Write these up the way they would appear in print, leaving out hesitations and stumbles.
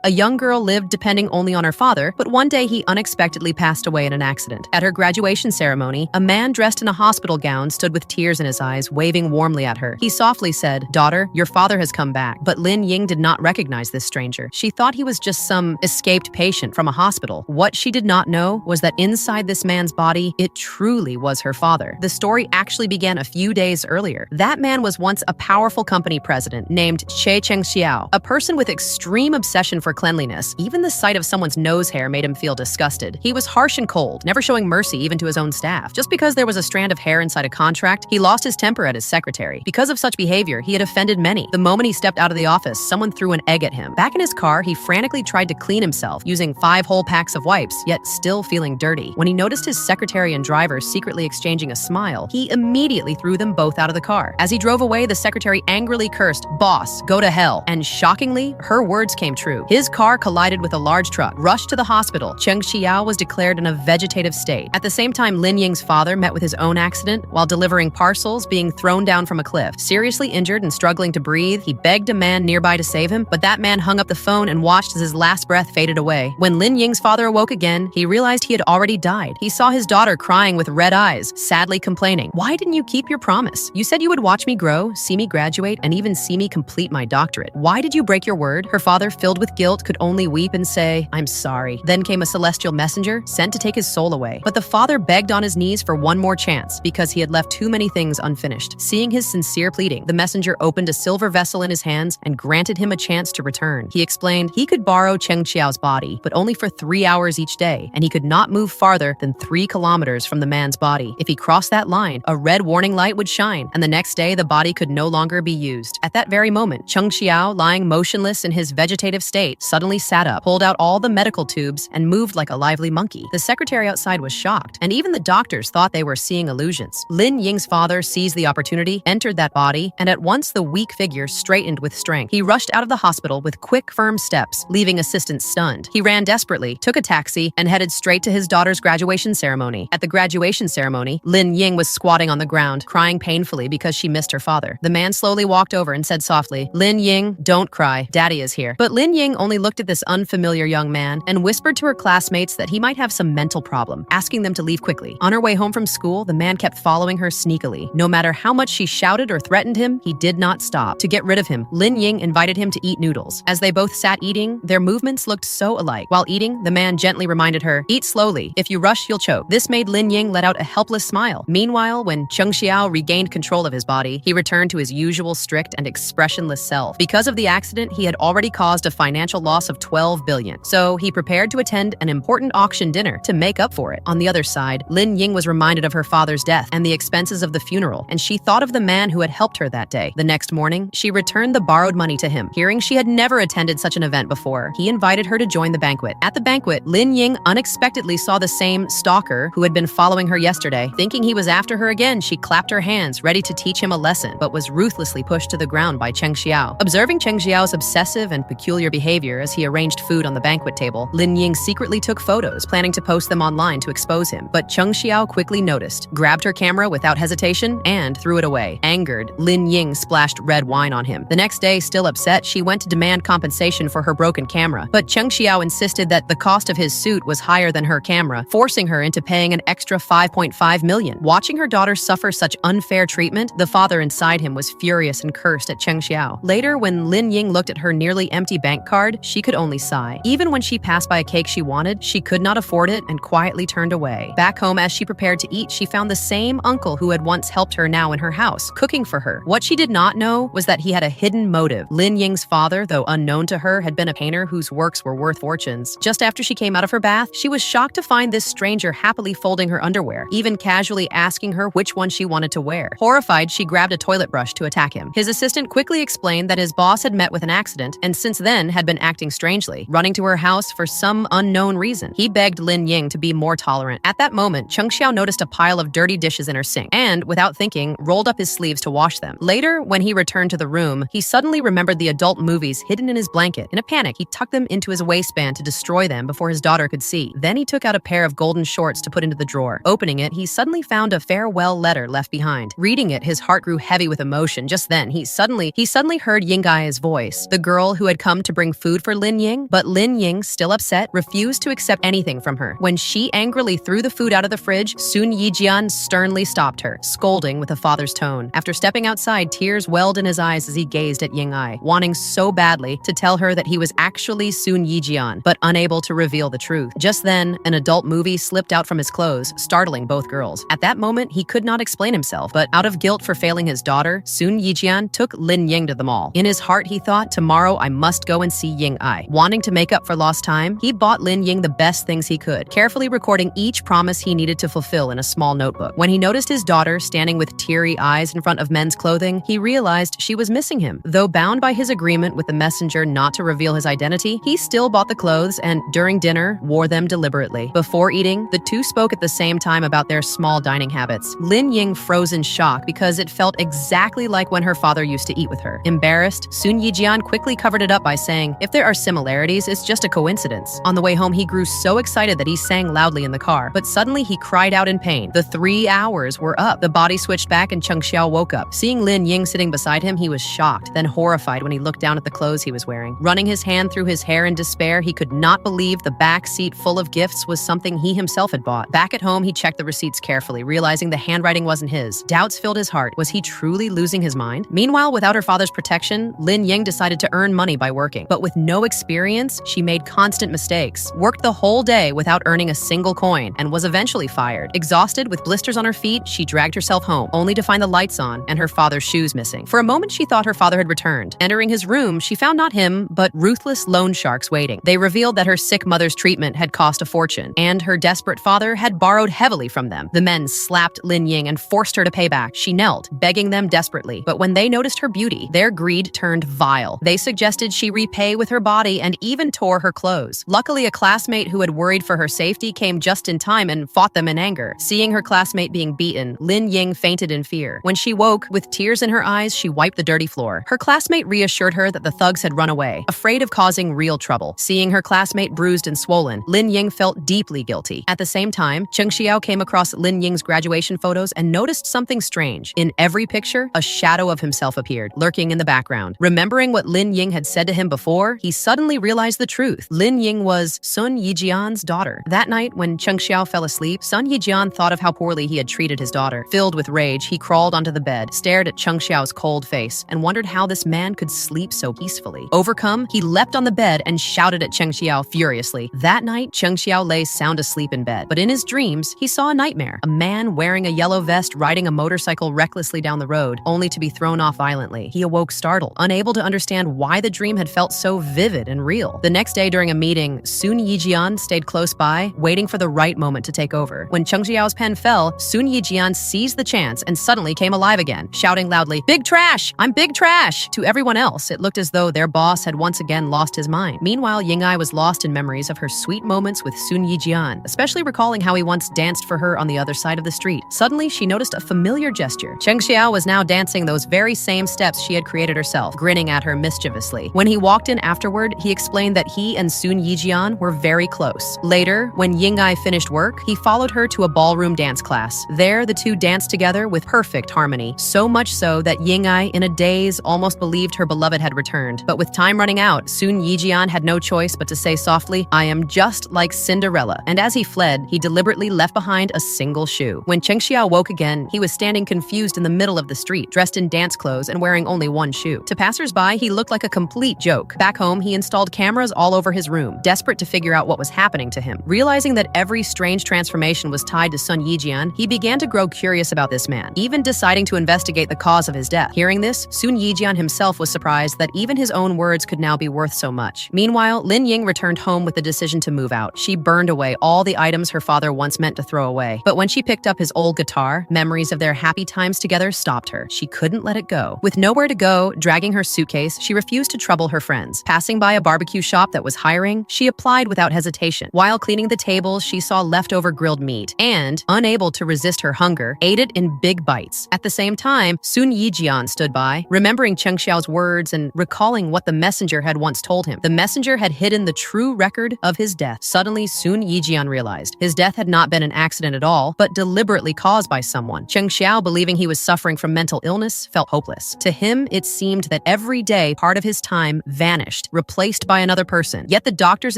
A young girl lived depending only on her father, but one day he unexpectedly passed away in an accident. At her graduation ceremony, a man dressed in a hospital gown stood with tears in his eyes, waving warmly at her. He softly said, "Daughter, your father has come back." But Lin Ying did not recognize this stranger. She thought he was just some escaped patient from a hospital. What she did not know was that inside this man's body, it truly was her father. The story actually began a few days earlier. That man was once a powerful company president named Che Chengxiao, a person with extreme obsession for cleanliness. Even the sight of someone's nose hair made him feel disgusted. He was harsh and cold, never showing mercy even to his own staff. Just because there was a strand of hair inside a contract, he lost his temper at his secretary. Because of such behavior, he had offended many. The moment he stepped out of the office, someone threw an egg at him. Back in his car, he frantically tried to clean himself, using 5 whole packs of wipes, yet still feeling dirty. When he noticed his secretary and driver secretly exchanging a smile, he immediately threw them both out of the car. As he drove away, the secretary angrily cursed, "Boss, go to hell." And shockingly, her words came true. His car collided with a large truck. Rushed to the hospital, Cheng Xiao was declared in a vegetative state. At the same time, Lin Ying's father met with his own accident while delivering parcels, being thrown down from a cliff. Seriously injured and struggling to breathe, he begged a man nearby to save him, but that man hung up the phone and watched as his last breath faded away. When Lin Ying's father awoke again, he realized he had already died. He saw his daughter crying with red eyes, sadly complaining, "Why didn't you keep your promise? You said you would watch me grow, see me graduate, and even see me complete my doctorate. Why did you break your word?" Her father, filled with guilt, could only weep and say, "I'm sorry." Then came a celestial messenger sent to take his soul away. But the father begged on his knees for one more chance because he had left too many things unfinished. Seeing his sincere pleading, the messenger opened a silver vessel in his hands and granted him a chance to return. He explained he could borrow Cheng Xiao's body, but only for 3 hours each day, and he could not move farther than 3 kilometers from the man's body. If he crossed that line, a red warning light would shine, and the next day the body could no longer be used. At that very moment, Cheng Xiao, lying motionless in his vegetative state, suddenly sat up, pulled out all the medical tubes, and moved like a lively monkey. The secretary outside was shocked, and even the doctors thought they were seeing illusions. Lin Ying's father seized the opportunity, entered that body, and at once the weak figure straightened with strength. He rushed out of the hospital with quick, firm steps, leaving assistants stunned. He ran desperately, took a taxi, and headed straight to his daughter's graduation ceremony. At the graduation ceremony, Lin Ying was squatting on the ground, crying painfully because she missed her father. The man slowly walked over and said softly, "Lin Ying, don't cry. Daddy is here." But Lin Ying only looked at this unfamiliar young man and whispered to her classmates that he might have some mental problem, asking them to leave quickly. On her way home from school, the man kept following her sneakily. No matter how much she shouted or threatened him, he did not stop. To get rid of him, Lin Ying invited him to eat noodles. As they both sat eating, their movements looked so alike. While eating, the man gently reminded her, "Eat slowly. If you rush, you'll choke." This made Lin Ying let out a helpless smile. Meanwhile, when Cheng Xiao regained control of his body, he returned to his usual strict and expressionless self. Because of the accident, he had already caused a financial loss of 12 billion. So he prepared to attend an important auction dinner to make up for it. On the other side, Lin Ying was reminded of her father's death and the expenses of the funeral, and she thought of the man who had helped her that day. The next morning, she returned the borrowed money to him. Hearing she had never attended such an event before, he invited her to join the banquet. At the banquet, Lin Ying unexpectedly saw the same stalker who had been following her yesterday. Thinking he was after her again, she clapped her hands, ready to teach him a lesson, but was ruthlessly pushed to the ground by Cheng Xiao. Observing Cheng Xiao's obsessive and peculiar behavior as he arranged food on the banquet table, Lin Ying secretly took photos, planning to post them online to expose him. But Cheng Xiao quickly noticed, grabbed her camera without hesitation, and threw it away. Angered, Lin Ying splashed red wine on him. The next day, still upset, she went to demand compensation for her broken camera. But Cheng Xiao insisted that the cost of his suit was higher than her camera, forcing her into paying an extra 5.5 million. Watching her daughter suffer such unfair treatment, the father inside him was furious and cursed at Cheng Xiao. Later, when Lin Ying looked at her nearly empty bank card, she could only sigh. Even when she passed by a cake she wanted, she could not afford it and quietly turned away. Back home, as she prepared to eat, she found the same uncle who had once helped her now in her house, cooking for her. What she did not know was that he had a hidden motive. Lin Ying's father, though unknown to her, had been a painter whose works were worth fortunes. Just after she came out of her bath, she was shocked to find this stranger happily folding her underwear, even casually asking her which one she wanted to wear. Horrified, she grabbed a toilet brush to attack him. His assistant quickly explained that his boss had met with an accident and since then had been acting strangely, running to her house for some unknown reason. He begged Lin Ying to be more tolerant. At that moment, Cheng Xiao noticed a pile of dirty dishes in her sink and, without thinking, rolled up his sleeves to wash them. Later, when he returned to the room, he suddenly remembered the adult movies hidden in his blanket. In a panic, he tucked them into his waistband to destroy them before his daughter could see. Then he took out a pair of golden shorts to put into the drawer. Opening it, he suddenly found a farewell letter left behind. Reading it, his heart grew heavy with emotion. Just then, he suddenly heard Yingai's voice, the girl who had come to bring food food for Lin Ying, but Lin Ying, still upset, refused to accept anything from her. When she angrily threw the food out of the fridge, Sun Yijian sternly stopped her, scolding with a father's tone. After stepping outside, tears welled in his eyes as he gazed at Ying Ai, wanting so badly to tell her that he was actually Sun Yijian, but unable to reveal the truth. Just then, an adult movie slipped out from his clothes, startling both girls. At that moment, he could not explain himself, but out of guilt for failing his daughter, Sun Yijian took Lin Ying to the mall. In his heart, he thought, tomorrow I must go and see Ying Ai. Wanting to make up for lost time, he bought Lin Ying the best things he could, carefully recording each promise he needed to fulfill in a small notebook. When he noticed his daughter standing with teary eyes in front of men's clothing, he realized she was missing him. Though bound by his agreement with the messenger not to reveal his identity, he still bought the clothes and, during dinner, wore them deliberately. Before eating, the two spoke at the same time about their small dining habits. Lin Ying froze in shock because it felt exactly like when her father used to eat with her. Embarrassed, Sun Yijian quickly covered it up by saying, if there are similarities, it's just a coincidence. On the way home, he grew so excited that he sang loudly in the car, but suddenly he cried out in pain. The 3 hours were up. The body switched back and Cheng Xiao woke up. Seeing Lin Ying sitting beside him, he was shocked, then horrified when he looked down at the clothes he was wearing. Running his hand through his hair in despair, he could not believe the back seat full of gifts was something he himself had bought. Back at home, he checked the receipts carefully, realizing the handwriting wasn't his. Doubts filled his heart. Was he truly losing his mind? Meanwhile, without her father's protection, Lin Ying decided to earn money by working. But with no experience, she made constant mistakes, worked the whole day without earning a single coin, and was eventually fired. Exhausted, with blisters on her feet, she dragged herself home, only to find the lights on and her father's shoes missing. For a moment, she thought her father had returned. Entering his room, she found not him, but ruthless loan sharks waiting. They revealed that her sick mother's treatment had cost a fortune, and her desperate father had borrowed heavily from them. The men slapped Lin Ying and forced her to pay back. She knelt, begging them desperately. But when they noticed her beauty, their greed turned vile. They suggested she repay with her body and even tore her clothes. Luckily, a classmate who had worried for her safety came just in time and fought them in anger. Seeing her classmate being beaten, Lin Ying fainted in fear. When she woke, with tears in her eyes, she wiped the dirty floor. Her classmate reassured her that the thugs had run away, afraid of causing real trouble. Seeing her classmate bruised and swollen, Lin Ying felt deeply guilty. At the same time, Cheng Xiao came across Lin Ying's graduation photos and noticed something strange. In every picture, a shadow of himself appeared, lurking in the background. Remembering what Lin Ying had said to him before, he suddenly realized the truth. Lin Ying was Sun Yijian's daughter. That night, when Cheng Xiao fell asleep, Sun Yijian thought of how poorly he had treated his daughter. Filled with rage, he crawled onto the bed, stared at Cheng Xiao's cold face, and wondered how this man could sleep so peacefully. Overcome, he leapt on the bed and shouted at Cheng Xiao furiously. That night, Cheng Xiao lay sound asleep in bed, but in his dreams, he saw a nightmare. A man wearing a yellow vest riding a motorcycle recklessly down the road, only to be thrown off violently. He awoke startled, unable to understand why the dream had felt so vivid and real. The next day during a meeting, Sun Yijian stayed close by, waiting for the right moment to take over. When Cheng Xiao's pen fell, Sun Yijian seized the chance and suddenly came alive again, shouting loudly, "Big trash! I'm big trash!" To everyone else, it looked as though their boss had once again lost his mind. Meanwhile, Ying Ai was lost in memories of her sweet moments with Sun Yijian, especially recalling how he once danced for her on the other side of the street. Suddenly, she noticed a familiar gesture. Cheng Xiao was now dancing those very same steps she had created herself, grinning at her mischievously. When he walked in afterward, he explained that he and Sun Yijian were very close. Later, when Ying Ai finished work, he followed her to a ballroom dance class. There, the two danced together with perfect harmony, so much so that Ying Ai, in a daze, almost believed her beloved had returned. But with time running out, Sun Yijian had no choice but to say softly, "I am just like Cinderella." And as he fled, he deliberately left behind a single shoe. When Cheng Xiao woke again, he was standing confused in the middle of the street, dressed in dance clothes and wearing only one shoe. To passers-by, he looked like a complete joke. Back home, he installed cameras all over his room, desperate to figure out what was happening to him. Realizing that every strange transformation was tied to Sun Yijian, he began to grow curious about this man, even deciding to investigate the cause of his death. Hearing this, Sun Yijian himself was surprised that even his own words could now be worth so much. Meanwhile, Lin Ying returned home with the decision to move out. She burned away all the items her father once meant to throw away. But when she picked up his old guitar, memories of their happy times together stopped her. She couldn't let it go. With nowhere to go, dragging her suitcase, she refused to trouble her friends. Passing by a barbecue shop that was hiring, she applied without hesitation. While cleaning the tables, she saw leftover grilled meat and, unable to resist her hunger, ate it in big bites. At the same time, Sun Yijian stood by, remembering Cheng Xiao's words and recalling what the messenger had once told him. The messenger had hidden the true record of his death. Suddenly, Sun Yijian realized his death had not been an accident at all, but deliberately caused by someone. Cheng Xiao, believing he was suffering from mental illness, felt hopeless. To him, it seemed that every day part of his time vanished vanished, replaced by another person. Yet the doctors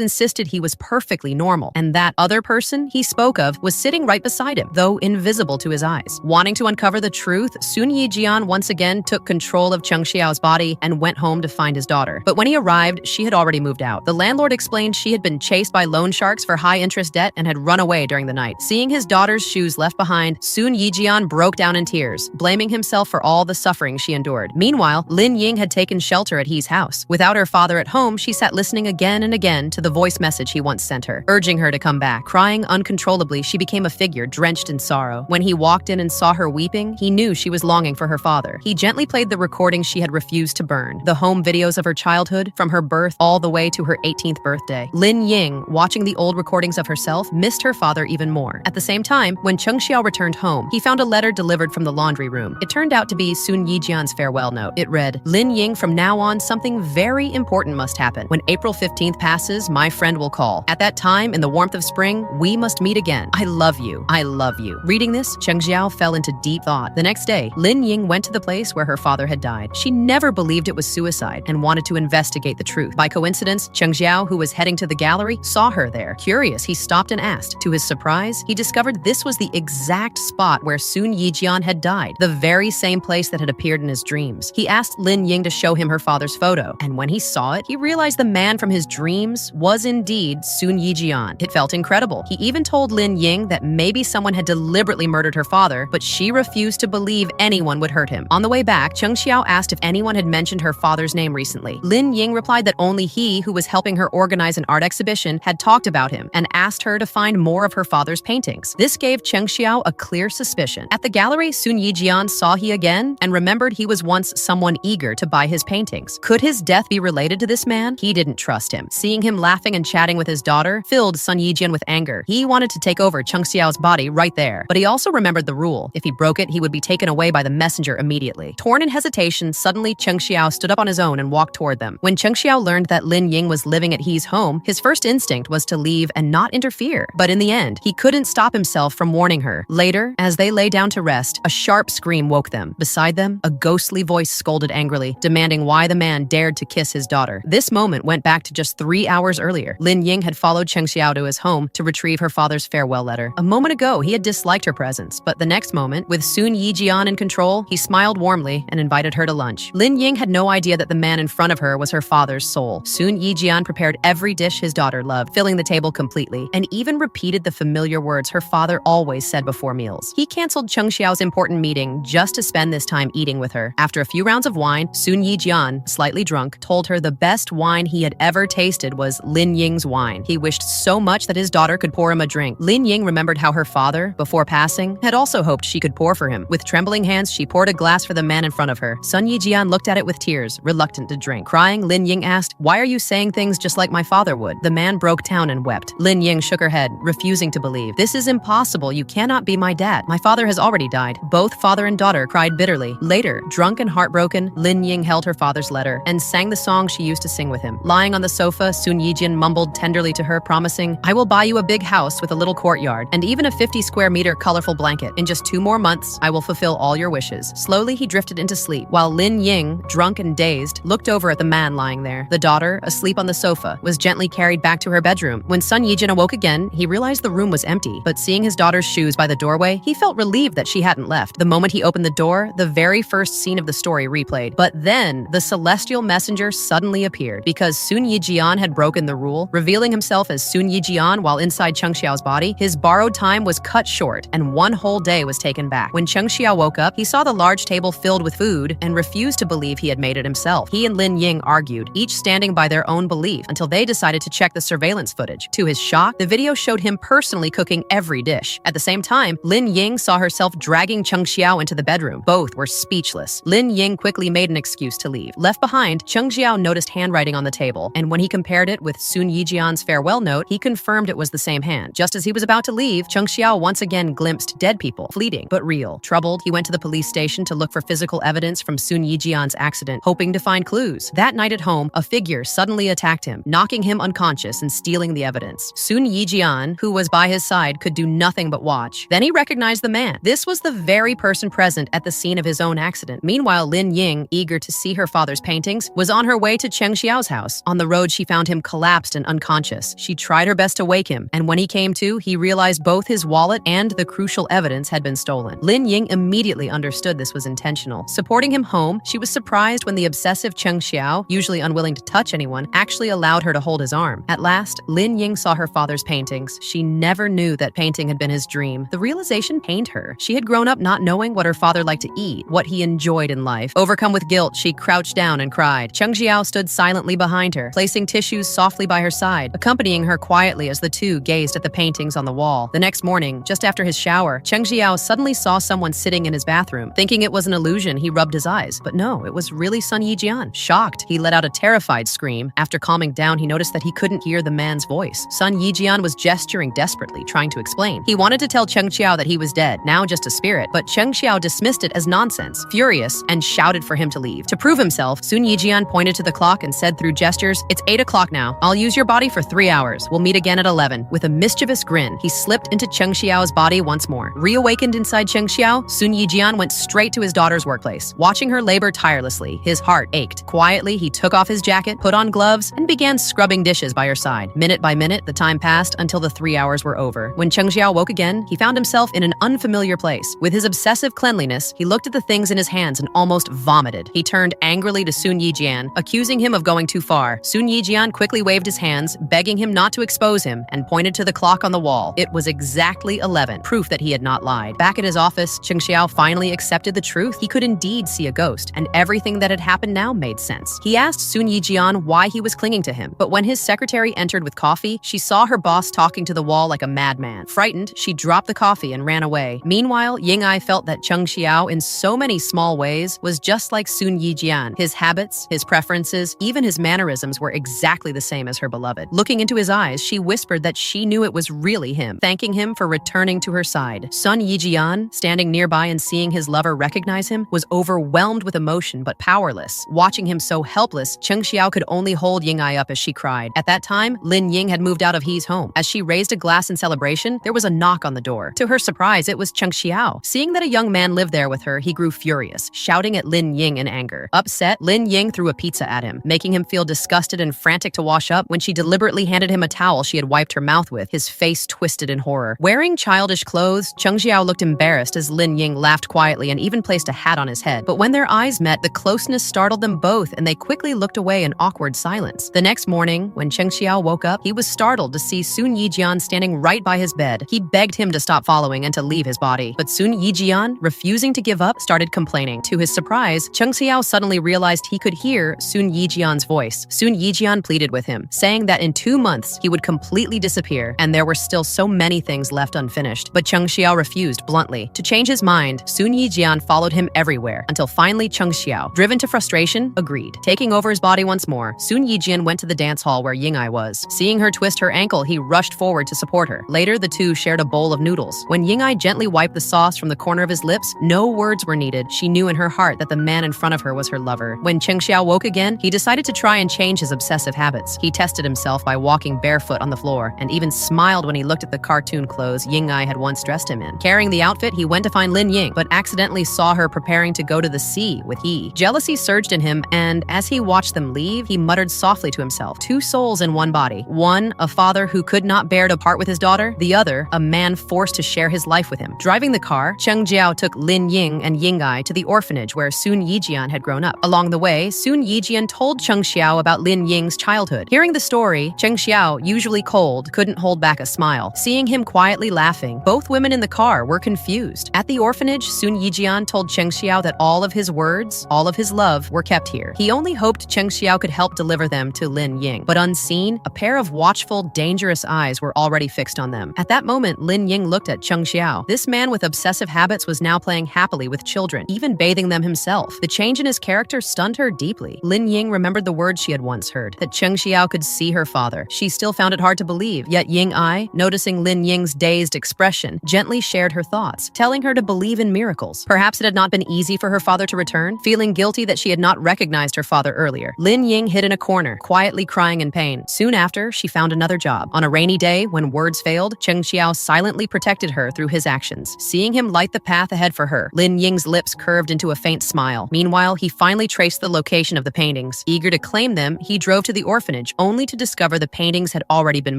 insisted he was perfectly normal, and that other person he spoke of was sitting right beside him, though invisible to his eyes. Wanting to uncover the truth, Sun Yijian once again took control of Cheng Xiao's body and went home to find his daughter. But when he arrived, she had already moved out. The landlord explained she had been chased by loan sharks for high-interest debt and had run away during the night. Seeing his daughter's shoes left behind, Sun Yijian broke down in tears, blaming himself for all the suffering she endured. Meanwhile, Lin Ying had taken shelter at He's house. Without her father at home, she sat listening again and again to the voice message he once sent her, urging her to come back. Crying uncontrollably, she became a figure drenched in sorrow. When he walked in and saw her weeping, he knew she was longing for her father. He gently played the recordings she had refused to burn, the home videos of her childhood, from her birth all the way to her 18th birthday. Lin Ying, watching the old recordings of herself, missed her father even more. At the same time, when Cheng Xiao returned home, he found a letter delivered from the laundry room. It turned out to be Sun Yijian's farewell note. It read, "Lin Ying, from now on, something very important must happen. When April 15th passes, my friend will call. At that time, in the warmth of spring, we must meet again. I love you. I love you." Reading this, Cheng Xiao fell into deep thought. The next day, Lin Ying went to the place where her father had died. She never believed it was suicide and wanted to investigate the truth. By coincidence, Cheng Xiao, who was heading to the gallery, saw her there. Curious, he stopped and asked. To his surprise, he discovered this was the exact spot where Sun Yijian had died, the very same place that had appeared in his dreams. He asked Lin Ying to show him her father's photo, and when he saw it, he realized the man from his dreams was indeed Sun Yijian. It felt incredible. He even told Lin Ying that maybe someone had deliberately murdered her father, but she refused to believe anyone would hurt him. On the way back, Cheng Xiao asked if anyone had mentioned her father's name recently. Lin Ying replied that only he, who was helping her organize an art exhibition, had talked about him and asked her to find more of her father's paintings. This gave Cheng Xiao a clear suspicion. At the gallery, Sun Yijian saw he again and remembered he was once someone eager to buy his paintings. Could his death be related to this man? He didn't trust him. Seeing him laughing and chatting with his daughter filled Sun Yijian with anger. He wanted to take over Cheng Xiao's body right there, but he also remembered the rule. If he broke it, he would be taken away by the messenger immediately. Torn in hesitation, suddenly Cheng Xiao stood up on his own and walked toward them. When Cheng Xiao learned that Lin Ying was living at He's home, his first instinct was to leave and not interfere. But in the end, he couldn't stop himself from warning her. Later, as they lay down to rest, a sharp scream woke them. Beside them, a ghostly voice scolded angrily, demanding why the man dared to kiss his daughter. This moment went back to just 3 hours earlier. Lin Ying had followed Cheng Xiao to his home to retrieve her father's farewell letter. A moment ago, he had disliked her presence, but the next moment, with Sun Yijian in control, he smiled warmly and invited her to lunch. Lin Ying had no idea that the man in front of her was her father's soul. Sun Yijian prepared every dish his daughter loved, filling the table completely, and even repeated the familiar words her father always said before meals. He canceled Cheng Xiao's important meeting just to spend this time eating with her. After a few rounds of wine, Sun Yijian, slightly drunk, told her the best wine he had ever tasted was Lin Ying's wine. He wished so much that his daughter could pour him a drink. Lin Ying remembered how her father, before passing, had also hoped she could pour for him. With trembling hands, she poured a glass for the man in front of her. Sun Yijian looked at it with tears, reluctant to drink. Crying, Lin Ying asked, "Why are you saying things just like my father would?" The man broke down and wept. Lin Ying shook her head, refusing to believe. "This is impossible. You cannot be my dad. My father has already died." Both father and daughter cried bitterly. Later, drunk and heartbroken, Lin Ying held her father's letter and sang the song she used to sing with him. Lying on the sofa, Sun Yijian mumbled tenderly to her, promising, "I will buy you a big house with a little courtyard and even a 50 square meter colorful blanket. In just 2 more months, I will fulfill all your wishes." Slowly, he drifted into sleep, while Lin Ying, drunk and dazed, looked over at the man lying there. The daughter, asleep on the sofa, was gently carried back to her bedroom. When Sun Yijian awoke again, he realized the room was empty, but seeing his daughter's shoes by the doorway, he felt relieved that she hadn't left. The moment he opened the door, the very first scene of the story replayed. But then, the celestial messenger suddenly appeared. Because Sun Yijian had broken the rule, revealing himself as Sun Yijian while inside Cheng Xiao's body, his borrowed time was cut short, and 1 whole day was taken back. When Cheng Xiao woke up, he saw the large table filled with food and refused to believe he had made it himself. He and Lin Ying argued, each standing by their own belief, until they decided to check the surveillance footage. To his shock, the video showed him personally cooking every dish. At the same time, Lin Ying saw herself dragging Cheng Xiao into the bedroom. Both were speechless. Lin Ying quickly made an excuse to leave. Left behind, Cheng Xiao noticed handwriting on the table, and when he compared it with Sun Yijian's farewell note, he confirmed it was the same hand. Just as he was about to leave, Cheng Xiao once again glimpsed dead people, fleeting but real. Troubled, he went to the police station to look for physical evidence from Sun Yijian's accident, hoping to find clues. That night at home, a figure suddenly attacked him, knocking him unconscious and stealing the evidence. Sun Yijian, who was by his side, could do nothing but watch. Then he recognized the man. This was the very person present at the scene of his own accident. Meanwhile, Lin Ying, eager to see her father's paintings, was on her way to Cheng Xiao's house. On the road, she found him collapsed and unconscious. She tried her best to wake him, and when he came to, he realized both his wallet and the crucial evidence had been stolen. Lin Ying immediately understood this was intentional. Supporting him home, she was surprised when the obsessive Cheng Xiao, usually unwilling to touch anyone, actually allowed her to hold his arm. At last, Lin Ying saw her father's paintings. She never knew that painting had been his dream. The realization pained her. She had grown up not knowing what her father liked to eat, what he enjoyed in life. Overcome with guilt, she crouched down and cried. Cheng Xiao stood silently behind her, placing tissues softly by her side, accompanying her quietly as the two gazed at the paintings on the wall. The next morning, just after his shower, Cheng Xiao suddenly saw someone sitting in his bathroom. Thinking it was an illusion, he rubbed his eyes. But no, it was really Sun Yijian. Shocked, he let out a terrified scream. After calming down, he noticed that he couldn't hear the man's voice. Sun Yijian was gesturing desperately, trying to explain. He wanted to tell Cheng Xiao that he was dead, now just a spirit, but Cheng Xiao dismissed it as nonsense, furious, and shouted for him to leave. To prove himself, Sun Yijian pointed to the clock and said through gestures, "It's 8 o'clock now. I'll use your body for 3 hours. We'll meet again at 11. With a mischievous grin, he slipped into Cheng Xiao's body once more. Reawakened inside Cheng Xiao, Sun Yijian went straight to his daughter's workplace. Watching her labor tirelessly, his heart ached. Quietly, he took off his jacket, put on gloves, and began scrubbing dishes by her side. Minute by minute, the time passed until the 3 hours were over. When Cheng Xiao woke again, he found himself in an unfamiliar place. With his obsessive cleanliness, he looked at the things in his hands and almost vomited. He turned angrily to Sun Yijian, accusing him of going too far. Sun Yijian quickly waved his hands, begging him not to expose him, and pointed to the clock on the wall. It was exactly 11, proof that he had not lied. Back at his office, Cheng Xiao finally accepted the truth. He could indeed see a ghost, and everything that had happened now made sense. He asked Sun Yijian why he was clinging to him, but when his secretary entered with coffee, she saw her boss talking to the wall like a madman. Frightened, she dropped the coffee and ran away. Meanwhile, Ying Ai felt that Cheng Xiao, in so many small ways, was just like Sun Yijian. His habits, his preferences, even his mannerisms were exactly the same as her beloved. Looking into his eyes, she whispered that she knew it was really him, thanking him for returning to her side. Sun Yijian, standing nearby and seeing his lover recognize him, was overwhelmed with emotion but powerless. Watching him so helpless, Cheng Xiao could only hold Ying Ai up as she cried. At that time, Lin Ying had moved out of He's home. As she raised a glass in celebration, there was a knock on the door. To her surprise, it was Cheng Xiao. Seeing that a young man lived there with her, he grew furious, shouting at Lin Ying in anger. Upset, Lin Ying threw a pizza at him, making him feel disgusted and frantic to wash up. When she deliberately handed him a towel she had wiped her mouth with, his face twisted in horror. Wearing childish clothes, Cheng Xiao looked embarrassed as Lin Ying laughed quietly and even placed a hat on his head. But when their eyes met, the closeness startled them both, and they quickly looked away in awkward silence. The next morning, when Cheng Xiao woke up, he was startled to see Sun Yijian standing right by his bed. He begged him to stop following and to leave his body. But Sun Yijian, refusing to give up, started complaining. To his surprise, Cheng Xiao suddenly realized he could hear Sun Yijian's voice. Sun Yijian pleaded with him, saying that in 2 months he would completely disappear, and there were still so many things left unfinished. But Cheng Xiao refused bluntly. To change his mind, Sun Yijian followed him everywhere, until finally Cheng Xiao, driven to frustration, agreed. Taking over his body once more, Sun Yijian went to the dance hall where Ying Ai was. Seeing her twist her ankle, he rushed forward to support her. Later, the two shared a bowl of noodles. When Ying Ai gently wiped the sauce from the corner of his lips, no words were needed. She knew in her heart that the man in front of her was her lover. When Cheng Xiao woke again, he decided to try and change his obsessive habits. He tested himself by walking barefoot on the floor, and even smiled when he looked at the cartoon clothes Ying Ai had once dressed him in. Carrying the outfit, he went to find Lin Ying, but accidentally saw her preparing to go to the sea with He. Jealousy surged in him, and as he watched them leave, he muttered softly to himself, 2 souls in one body. One, a father who could not bear to part with his daughter. The other, a man forced to share his life with him. Driving the car, Cheng Jiao took Lin Ying and Ying Ai to the orphanage where Sun Yijian had grown up. Along the way, Sun Yijian told Cheng Xiao about Lin Ying's childhood. Hearing the story, Cheng Xiao, usually cold, couldn't hold back a smile. Seeing him quietly laughing, both women in the car were confused. At the orphanage, Sun Yijian told Cheng Xiao that all of his words, all of his love, were kept here. He only hoped Cheng Xiao could help deliver them to Lin Ying. But unseen, a pair of watchful, dangerous eyes were already fixed on them. At that moment, Lin Ying looked at Cheng Xiao. This man with obsessive habits was now playing happily with children, even bathing them himself. The change in his character stunned her deeply. Lin Ying remembered the words she had once heard, that Cheng Xiao could see her father. She still found it hard to believe, yet Ying Ai, noticing Lin Ying's dazed expression, gently shared her thoughts, telling her to believe in miracles. Perhaps it had not been easy for her father to return. Feeling guilty that she had not recognized her father earlier, Lin Ying hid in a corner, quietly crying in pain. Soon after, she found another job. On a rainy day, when words failed, Cheng Xiao silently protected her through his actions. Seeing him light the path ahead for her, Lin Ying's lips curved into a faint smile. Meanwhile, he finally traced the location of the paintings. paintings. Eager to claim them, he drove to the orphanage, only to discover the paintings had already been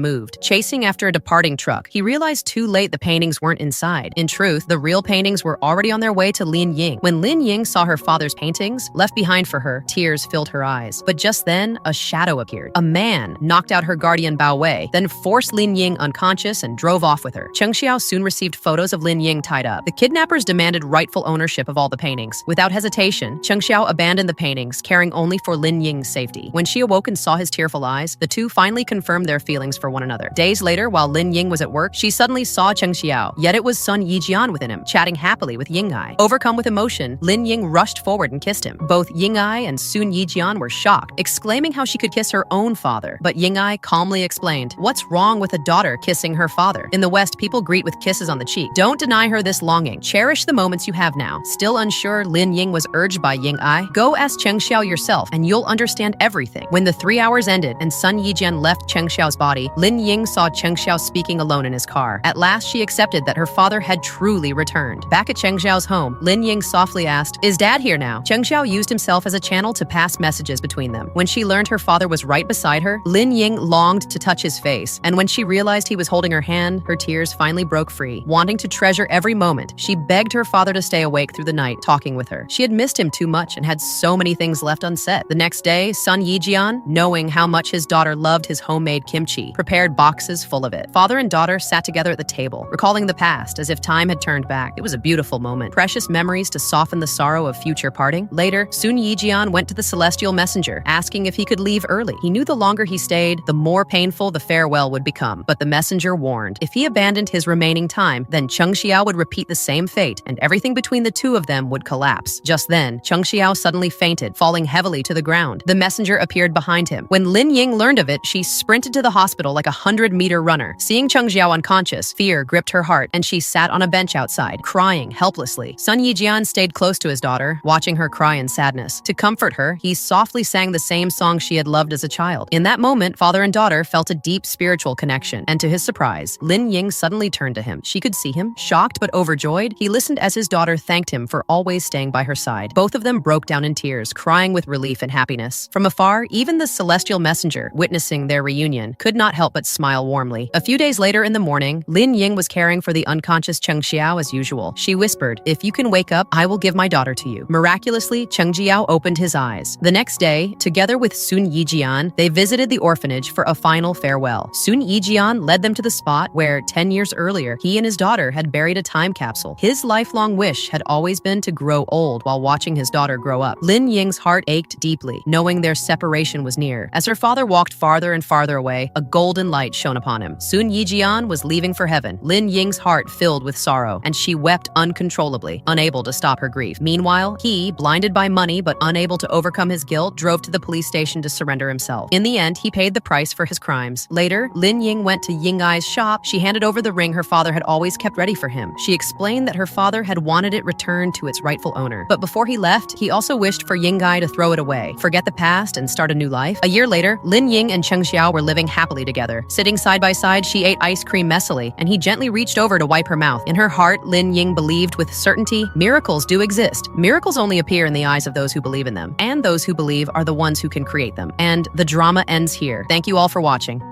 moved. Chasing after a departing truck, he realized too late the paintings weren't inside. In truth, the real paintings were already on their way to Lin Ying. When Lin Ying saw her father's paintings, left behind for her, tears filled her eyes. But just then, a shadow appeared. A man knocked out her guardian Bao Wei, then forced Lin Ying unconscious and drove off with her. Cheng Xiao soon received photos of Lin Ying tied up. The kidnappers demanded rightful ownership of all the paintings. Without hesitation, Cheng Xiao abandoned the paintings, caring only for Lin Ying's safety. When she awoke and saw his tearful eyes, the two finally confirmed their feelings for one another. Days later, while Lin Ying was at work, she suddenly saw Cheng Xiao, yet it was Sun Yijian within him, chatting happily with Ying-ai. Overcome with emotion, Lin Ying rushed forward and kissed him. Both Ying-ai and Sun Yijian were shocked, exclaiming how she could kiss her own father. But Ying-ai calmly explained, "What's wrong with a daughter kissing her father? In the West, people greet with kisses on the cheek. Don't deny her this longing. Cherish the moments you have now." Still unsure, Lin Ying was urged by Ying-ai, "Go ask Cheng Xiao yourself, and you'll understand everything." When the 3 hours ended and Sun Yijian left Cheng Xiao's body, Lin Ying saw Cheng Xiao speaking alone in his car. At last, she accepted that her father had truly returned. Back at Cheng Xiao's home, Lin Ying softly asked, "Is Dad here now?" Cheng Xiao used himself as a channel to pass messages between them. When she learned her father was right beside her, Lin Ying longed to touch his face, and when she realized he was holding her hand, her tears finally broke free. Wanting to treasure every moment, she begged her father to stay awake through the night, talking with her. She had missed him too much and had so many things left unsaid. The next day, Sun Yijian, knowing how much his daughter loved his homemade kimchi, prepared boxes full of it. Father and daughter sat together at the table, recalling the past as if time had turned back. It was a beautiful moment, precious memories to soften the sorrow of future parting. Later, Sun Yijian went to the celestial messenger, asking if he could leave early. He knew the longer he stayed, the more painful the farewell would become. But the messenger warned, if he abandoned his remaining time, then Cheng Xiao would repeat the same fate, and everything between the two of them would collapse. Just then, Cheng Xiao suddenly fainted, falling heavily to the ground. The messenger appeared behind him. When Lin Ying learned of it, she sprinted to the hospital like a 100-meter runner. Seeing Cheng Xiao unconscious, fear gripped her heart, and she sat on a bench outside, crying helplessly. Sun Yijian stayed close to his daughter, watching her cry in sadness. To comfort her, he softly sang the same song she had loved as a child. In that moment, father and daughter felt a deep spiritual connection, and to his surprise, Lin Ying suddenly turned to him. She could see him. Shocked but overjoyed, he listened as his daughter thanked him for always staying by her side. Both of them broke down in tears, crying with relief and happiness. From afar, even the celestial messenger, witnessing their reunion, could not help but smile warmly. A few days later in the morning, Lin Ying was caring for the unconscious Cheng Xiao as usual. She whispered, "If you can wake up, I will give my daughter to you." Miraculously, Cheng Xiao opened his eyes. The next day, together with Sun Yijian, they visited the orphanage for a final farewell. Sun Yijian led them to the spot where, 10 years earlier, he and his daughter had buried a time capsule. His lifelong wish had always been to grow old while watching his daughter grow up. Lin Ying's heart ached deeply, knowing their separation was near. As her father walked farther and farther away, a golden light shone upon him. Sun Yijian was leaving for heaven. Lin Ying's heart filled with sorrow, and she wept uncontrollably, unable to stop her grief. Meanwhile, he, blinded by money but unable to overcome his guilt, drove to the police station to surrender himself. In the end, he paid the price for his crimes. Later, Lin Ying went to Ying-ai's shop. She handed over the ring her father had always kept ready for him. She explained that her father had wanted it returned to its rightful owner. But before he left, he also wished for Ying-ai to throw it away, forget the past, and start a new life. A year later, Lin Ying and Cheng Xiao were living happily together. Sitting side by side, she ate ice cream messily, and he gently reached over to wipe her mouth. In her heart, Lin Ying believed with certainty, miracles do exist. Miracles only appear in the eyes of those who believe in them, and those who believe are the ones who can create them. And the drama ends here. Thank you all for watching.